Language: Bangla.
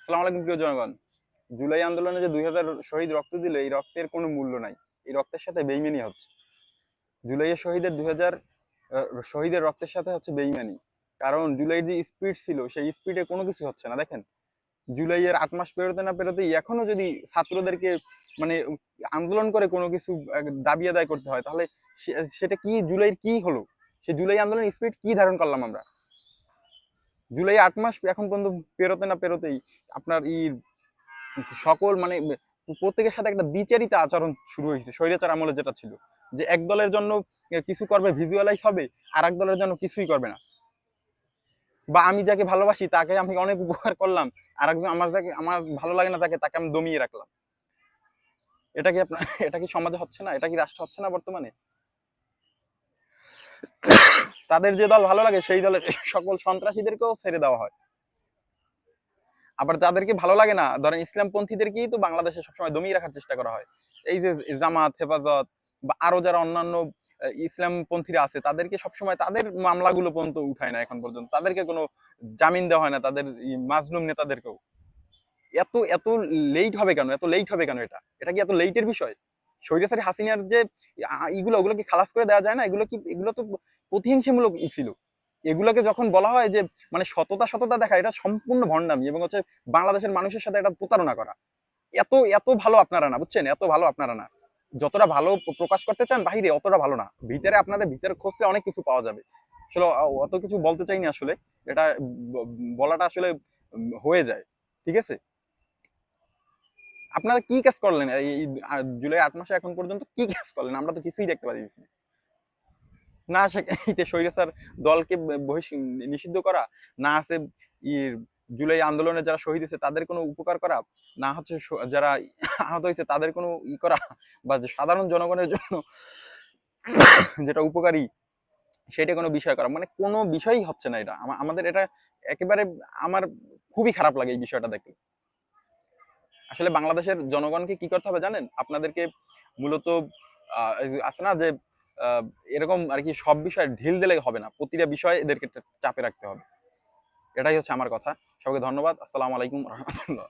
আসসালামু আলাইকুম প্রিয় জনগণ। জুলাই আন্দোলনে যে 2000 শহীদ রক্ত দিল, এই রক্তের কোনো মূল্য নাই। এই রক্তের সাথে বেইমানি হচ্ছে। জুলাইয়ের শহীদের 2000 শহীদের রক্তের সাথে হচ্ছে বেইমানি। কারণ জুলাইয়ের যে স্পিড ছিল, সেই স্পিডে কোনো কিছু হচ্ছে না। দেখেন, জুলাইয়ের 8 মাস পেরোতে না পেরোতেই এখনো যদি ছাত্রদেরকে মানে আন্দোলন করে কোনো কিছু দাবি আদায় করতে হয়, তাহলে সেটা কি জুলাইয়ের কি হলো? সে জুলাই আন্দোলনের স্পিড কি ধারণ করলাম আমরা? জুলাই 8 মাস এখন পর্যন্ত পেরোতে না পেরোতেই আপনার সকল প্রত্যেকের সাথে একটা দ্বিচারিতা আচরণ শুরু হয়েছে স্বৈরাচার আমলে, যেটা ছিল যে এক দলের জন্য কিছু করবে, ভিজুয়ালাইজ হবে, আর এক দলের জন্য কিছুই করবে না। বা আমি যাকে ভালোবাসি তাকে আমি অনেক উপকার করলাম, আর একজন আমার ভালো লাগে না তাকে তাকে আমি দমিয়ে রাখলাম। এটা কি আপনার এটা কি সমাজে হচ্ছে না? এটা কি রাষ্ট্র হচ্ছে না বর্তমানে? তাদের যে দল ভালো লাগে সেই দলের সকল সন্ত্রাসীদেরকেও ছেড়ে দেওয়া হয়। আবার যাদেরকে ভালো লাগে না, ধরেন ইসলামপন্থীদেরকেই তো বাংলাদেশে সবসময় দমিয়ে রাখার চেষ্টা করা হয়। এই যে জামাত, হেফাজত বা আরো যারা অন্যান্য ইসলামপন্থীরা আছে, তাদেরকে সবসময় তাদের মামলাগুলো পর্যন্ত উঠায় না এখন পর্যন্ত, তাদেরকে কোনো জামিন দেওয়া হয় না, তাদের মাজলুম নেতাদেরকেও। এত এত লেট হবে কেন? এত লেট হবে কেন? এটা এটা কি এত লেটের বিষয়? স্বৈরাচারী হাসিনার যে ওগুলো কি খালাস করে দেওয়া যায় না? এগুলো তো প্রতিহিংসামূলক ছিল। এগুলোকে যখন বলা হয় যে সততা সততা দেখা, এটা সম্পূর্ণ ভণ্ডামি এবং হচ্ছে বাংলাদেশের মানুষের সাথে একটা প্রতারণা করা। এত এত ভালো আপনারা না, বুঝছেন? এত ভালো আপনারা না। যতটা ভালো প্রকাশ করতে চান বাহিরে, অতটা ভালো না। ভিতরে আপনাদের ভিতরে খোঁজলে অনেক কিছু পাওয়া যাবে। আসলে অত কিছু বলতে চাইনি আসলে। এটা বলাটা আসলে হয়ে যায়। ঠিক আছে? আপনারা কি কাজ করলেন এই জুলাই 8 মাসে এখন পর্যন্ত? কি কাজ করলেন? আমরা তো কিছুই দেখতে পাচ্ছি না। স্বৈরাচার দলকে নিষিদ্ধ করা, না আছে জুলাই আন্দোলনে যারা শহীদ হয়েছে তাদের কোনো উপকার করা, না হচ্ছে যারা আহত হয়েছে তাদের কোনো করা, বা সাধারণ জনগণের জন্য যেটা উপকারী সেটা কোনো বিষয় করা, কোনো বিষয়ই হচ্ছে না। এটা আমাদের এটা একেবারে আমার খুবই খারাপ লাগে এই বিষয়টা দেখে। আসলে বাংলাদেশের জনগণকে কি করতে হবে জানেন? আপনাদেরকে মূলত আছে না যে আহ, এরকম আর কি সব বিষয়ে ঢিল দিলে হবে না, প্রতিটা বিষয় এদেরকে চাপে রাখতে হবে। এটাই হচ্ছে আমার কথা। সবাইকে ধন্যবাদ। আসসালামু আলাইকুম রহমতুল্লাহ।